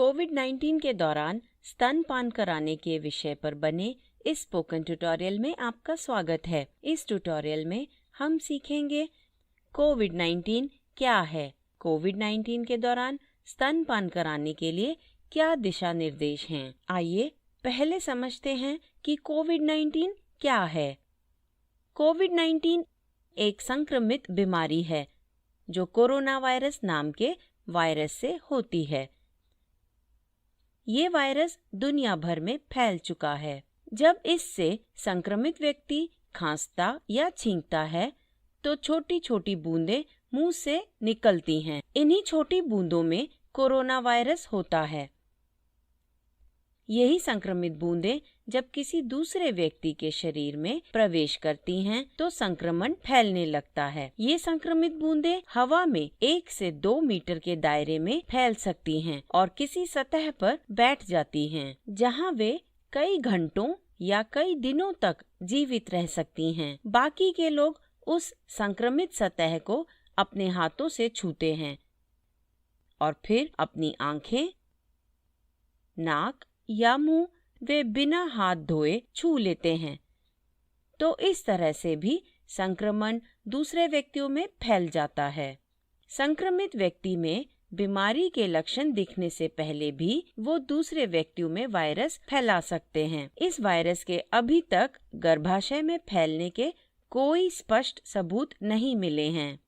कोविड-19 के दौरान स्तनपान कराने के विषय पर बने इस स्पोकन ट्यूटोरियल में आपका स्वागत है। इस ट्यूटोरियल में हम सीखेंगे कोविड-19 क्या है, कोविड-19 के दौरान स्तनपान कराने के लिए क्या दिशा निर्देश हैं। आइए पहले समझते हैं कि कोविड-19 क्या है। कोविड-19 एक संक्रमित बीमारी है जो कोरोना वायरस नाम के वायरस से होती है। ये वायरस दुनिया भर में फैल चुका है। जब इससे संक्रमित व्यक्ति खांसता या छींकता है तो छोटी छोटी बूंदें मुंह से निकलती हैं। इन्हीं छोटी बूंदों में कोरोना वायरस होता है। यही संक्रमित बूंदें जब किसी दूसरे व्यक्ति के शरीर में प्रवेश करती हैं तो संक्रमण फैलने लगता है। ये संक्रमित बूंदें हवा में 1 से 2 मीटर के दायरे में फैल सकती हैं और किसी सतह पर बैठ जाती हैं, जहां वे कई घंटों या कई दिनों तक जीवित रह सकती हैं। बाकी के लोग उस संक्रमित सतह को अपने हाथों से छूते हैं और फिर अपनी आंखें, नाक या मुंह वे बिना हाथ धोए छू लेते हैं। तो इस तरह से भी संक्रमण दूसरे व्यक्तियों में फैल जाता है। संक्रमित व्यक्ति में बीमारी के लक्षण दिखने से पहले भी वो दूसरे व्यक्तियों में वायरस फैला सकते हैं। इस वायरस के अभी तक गर्भाशय में फैलने के कोई स्पष्ट सबूत नहीं मिले हैं।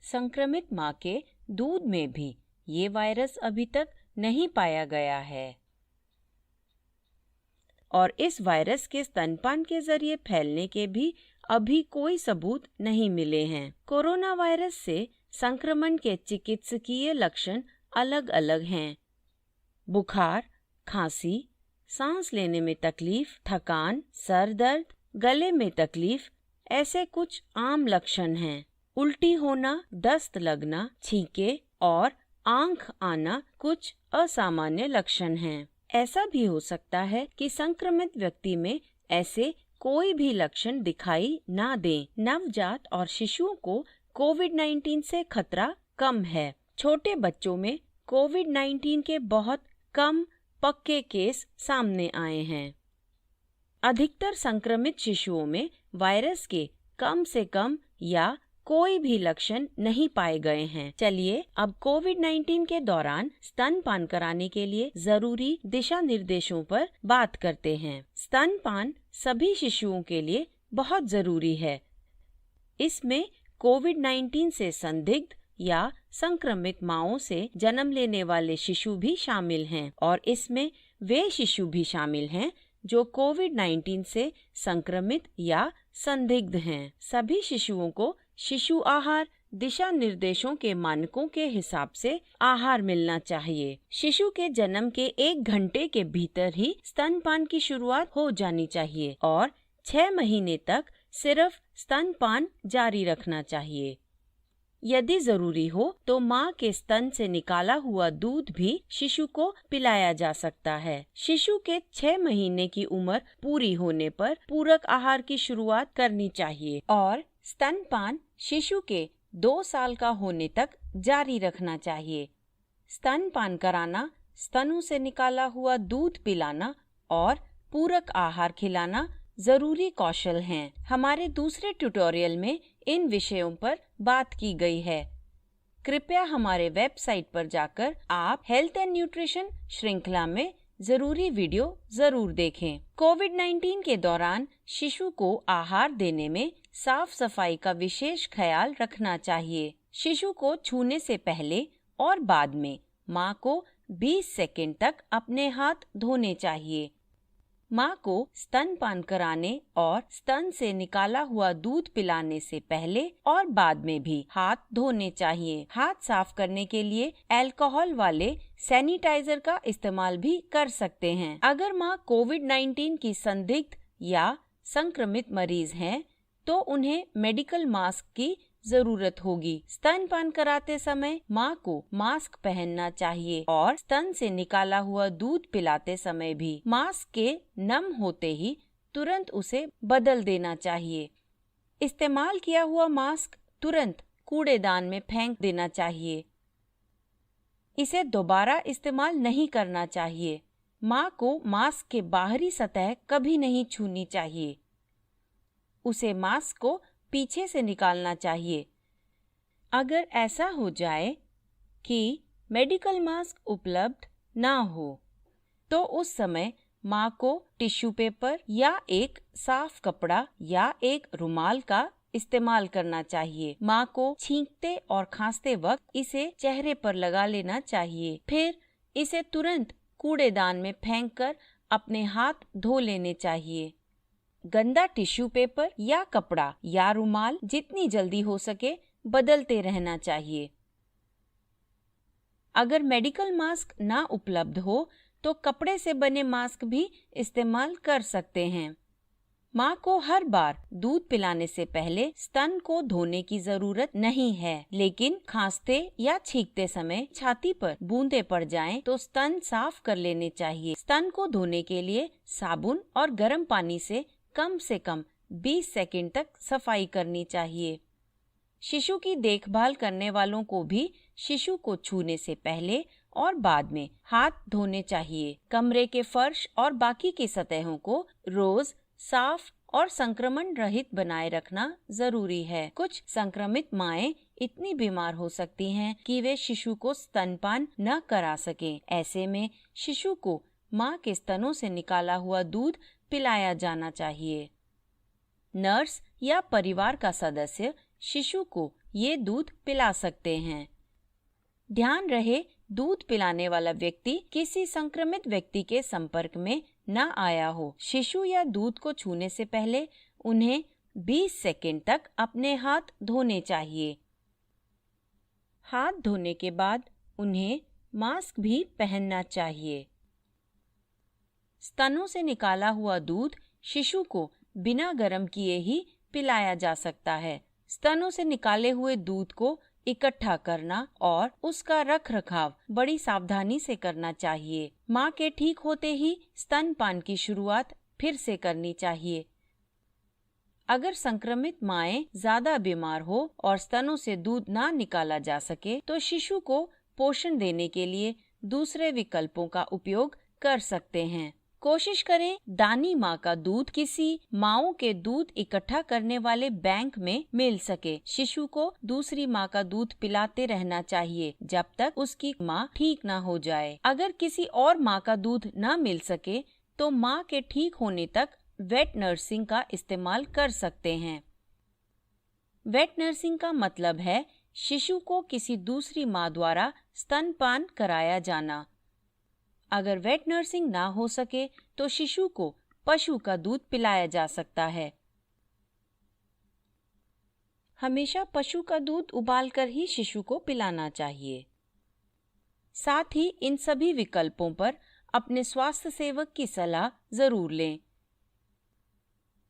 संक्रमित मां के दूध में भी ये वायरस अभी तक नहीं पाया गया है और इस वायरस के स्तनपान के जरिए फैलने के भी अभी कोई सबूत नहीं मिले हैं। कोरोना वायरस से संक्रमण के चिकित्सकीय लक्षण अलग अलग हैं। बुखार, खांसी, सांस लेने में तकलीफ, थकान, सर दर्द, गले में तकलीफ ऐसे कुछ आम लक्षण हैं। उल्टी होना, दस्त लगना, छींके और आंख आना कुछ असामान्य लक्षण हैं। ऐसा भी हो सकता है कि संक्रमित व्यक्ति में ऐसे कोई भी लक्षण दिखाई ना दें। नवजात और शिशुओं को कोविड-19 से खतरा कम है। छोटे बच्चों में कोविड-19 के बहुत कम पक्के केस सामने आए हैं। अधिकतर संक्रमित शिशुओं में वायरस के कम से कम या कोई भी लक्षण नहीं पाए गए हैं। चलिए अब कोविड-19 के दौरान स्तनपान कराने के लिए जरूरी दिशा निर्देशों पर बात करते हैं। स्तनपान सभी शिशुओं के लिए बहुत जरूरी है। इसमें कोविड-19 से संदिग्ध या संक्रमित माँओं से जन्म लेने वाले शिशु भी शामिल हैं और इसमें वे शिशु भी शामिल हैं जो कोविड-19 से संक्रमित या संदिग्ध हैं। सभी शिशुओं को शिशु आहार दिशा निर्देशों के मानकों के हिसाब से आहार मिलना चाहिए। शिशु के जन्म के 1 घंटे के भीतर ही स्तनपान की शुरुआत हो जानी चाहिए और 6 महीने तक सिर्फ स्तनपान जारी रखना चाहिए। यदि जरूरी हो तो माँ के स्तन से निकाला हुआ दूध भी शिशु को पिलाया जा सकता है। शिशु के 6 महीने की उम्र पूरी होने पर पूरक आहार की शुरुआत करनी चाहिए और स्तनपान शिशु के 2 साल का होने तक जारी रखना चाहिए। स्तनपान कराना, स्तनों से निकाला हुआ दूध पिलाना और पूरक आहार खिलाना जरूरी कौशल हैं। हमारे दूसरे ट्यूटोरियल में इन विषयों पर बात की गई है। कृपया हमारे वेबसाइट पर जाकर आप हेल्थ एंड न्यूट्रिशन श्रृंखला में जरूरी वीडियो जरूर देखें। कोविड-19 के दौरान शिशु को आहार देने में साफ सफाई का विशेष ख्याल रखना चाहिए। शिशु को छूने से पहले और बाद में माँ को 20 सेकंड तक अपने हाथ धोने चाहिए। माँ को स्तनपान कराने और स्तन से निकाला हुआ दूध पिलाने से पहले और बाद में भी हाथ धोने चाहिए। हाथ साफ करने के लिए अल्कोहल वाले सैनिटाइजर का इस्तेमाल भी कर सकते हैं। अगर माँ कोविड-19 की संदिग्ध या संक्रमित मरीज हैं तो उन्हें मेडिकल मास्क की जरूरत होगी। स्तनपान कराते समय माँ को मास्क पहनना चाहिए और स्तन से निकाला हुआ दूध पिलाते समय भी मास्क के नम होते ही तुरंत उसे बदल देना चाहिए। इस्तेमाल किया हुआ मास्क तुरंत कूड़ेदान में फेंक देना चाहिए। इसे दोबारा इस्तेमाल नहीं करना चाहिए। माँ को मास्क के बाहरी सतह कभी नहीं छूनी चाहिए। उसे मास्क को पीछे से निकालना चाहिए। अगर ऐसा हो जाए कि मेडिकल मास्क उपलब्ध ना हो, तो उस समय माँ को टिश्यू पेपर या एक साफ कपड़ा या एक रुमाल का इस्तेमाल करना चाहिए। माँ को छींकते और खांसते वक्त इसे चेहरे पर लगा लेना चाहिए। फिर इसे तुरंत कूड़ेदान में फेंककर अपने हाथ धो लेने चाहिए। गंदा टिश्यू पेपर या कपड़ा या रुमाल जितनी जल्दी हो सके बदलते रहना चाहिए। अगर मेडिकल मास्क ना उपलब्ध हो तो कपड़े से बने मास्क भी इस्तेमाल कर सकते हैं। माँ को हर बार दूध पिलाने से पहले स्तन को धोने की जरूरत नहीं है, लेकिन खांसते या छींकते समय छाती पर बूंदें पड़ जाएं तो स्तन साफ कर लेने चाहिए। स्तन को धोने के लिए साबुन और गर्म पानी से कम 20 सेकंड तक सफाई करनी चाहिए। शिशु की देखभाल करने वालों को भी शिशु को छूने से पहले और बाद में हाथ धोने चाहिए। कमरे के फर्श और बाकी की सतहों को रोज साफ और संक्रमण रहित बनाए रखना जरूरी है। कुछ संक्रमित माएं इतनी बीमार हो सकती हैं कि वे शिशु को स्तनपान न करा सकें। ऐसे में शिशु को मां के स्तनों से निकाला हुआ दूध पिलाया जाना चाहिए। नर्स या परिवार का सदस्य शिशु को ये दूध पिला सकते हैं। ध्यान रहे, दूध पिलाने वाला व्यक्ति किसी संक्रमित व्यक्ति के संपर्क में न आया हो। शिशु या दूध को छूने से पहले उन्हें 20 सेकंड तक अपने हाथ धोने चाहिए। हाथ धोने के बाद उन्हें मास्क भी पहनना चाहिए। स्तनों से निकाला हुआ दूध शिशु को बिना गर्म किए ही पिलाया जा सकता है। स्तनों से निकाले हुए दूध को इकट्ठा करना और उसका रखरखाव बड़ी सावधानी से करना चाहिए। माँ के ठीक होते ही स्तनपान की शुरुआत फिर से करनी चाहिए। अगर संक्रमित माएं ज्यादा बीमार हो और स्तनों से दूध ना निकाला जा सके तो शिशु को पोषण देने के लिए दूसरे विकल्पों का उपयोग कर सकते हैं। कोशिश करें दानी माँ का दूध किसी माँओं के दूध इकट्ठा करने वाले बैंक में मिल सके। शिशु को दूसरी माँ का दूध पिलाते रहना चाहिए जब तक उसकी माँ ठीक ना हो जाए। अगर किसी और माँ का दूध ना मिल सके तो माँ के ठीक होने तक वेट नर्सिंग का इस्तेमाल कर सकते हैं। वेट नर्सिंग का मतलब है शिशु को किसी दूसरी माँ द्वारा स्तनपान कराया जाना। अगर वेट नर्सिंग ना हो सके तो शिशु को पशु का दूध पिलाया जा सकता है। हमेशा पशु का दूध उबालकर ही शिशु को पिलाना चाहिए। साथ ही इन सभी विकल्पों पर अपने स्वास्थ्य सेवक की सलाह जरूर लें।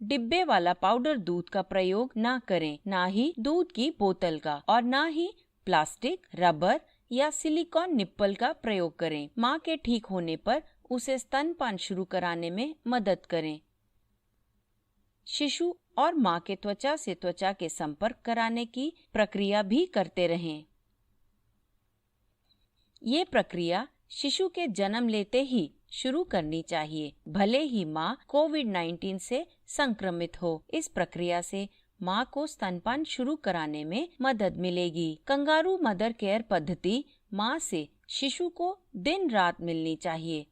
डिब्बे वाला पाउडर दूध का प्रयोग ना करें, ना ही दूध की बोतल का, और ना ही प्लास्टिक, रबर या सिलिकॉन निप्पल का प्रयोग करें। माँ के ठीक होने पर उसे स्तनपान शुरू कराने में मदद करें। शिशु और माँ के त्वचा से त्वचा के संपर्क कराने की प्रक्रिया भी करते रहें। ये प्रक्रिया शिशु के जन्म लेते ही शुरू करनी चाहिए, भले ही माँ कोविड-19 से संक्रमित हो। इस प्रक्रिया से माँ को स्तनपान शुरू कराने में मदद मिलेगी। कंगारू मदर केयर पद्धति माँ से शिशु को दिन रात मिलनी चाहिए।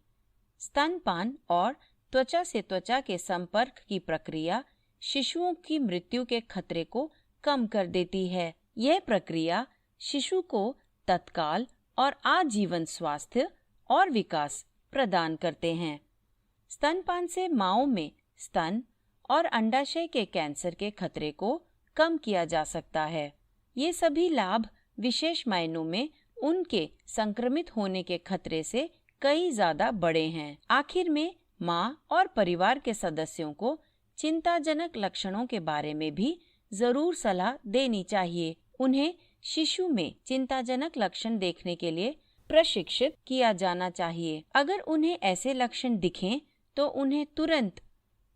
स्तनपान और त्वचा से त्वचा के संपर्क की प्रक्रिया शिशुओं की मृत्यु के खतरे को कम कर देती है। यह प्रक्रिया शिशु को तत्काल और आजीवन स्वास्थ्य और विकास प्रदान करते हैं। स्तनपान से माँओं में स्तन और अंडाशय के कैंसर के खतरे को कम किया जा सकता है। ये सभी लाभ विशेष मायनों में उनके संक्रमित होने के खतरे से कई ज्यादा बड़े हैं। आखिर में माँ और परिवार के सदस्यों को चिंताजनक लक्षणों के बारे में भी जरूर सलाह देनी चाहिए। उन्हें शिशु में चिंताजनक लक्षण देखने के लिए प्रशिक्षित किया जाना चाहिए। अगर उन्हें ऐसे लक्षण दिखें तो उन्हें तुरंत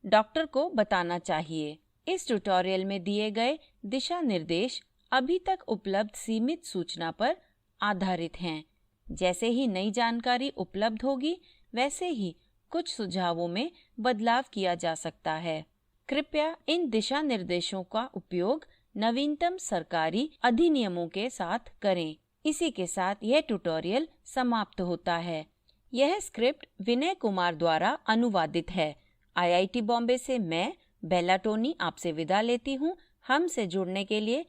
डॉक्टर को बताना चाहिए। इस ट्यूटोरियल में दिए गए दिशा निर्देश अभी तक उपलब्ध सीमित सूचना पर आधारित हैं। जैसे ही नई जानकारी उपलब्ध होगी वैसे ही कुछ सुझावों में बदलाव किया जा सकता है। कृपया इन दिशा निर्देशों का उपयोग नवीनतम सरकारी अधिनियमों के साथ करें। इसी के साथ यह ट्यूटोरियल समाप्त होता है। यह स्क्रिप्ट विनय कुमार द्वारा अनुवादित है। IIT बॉम्बे से मैं बेला टोनी आपसे विदा लेती हूँ। हमसे जुड़ने के लिए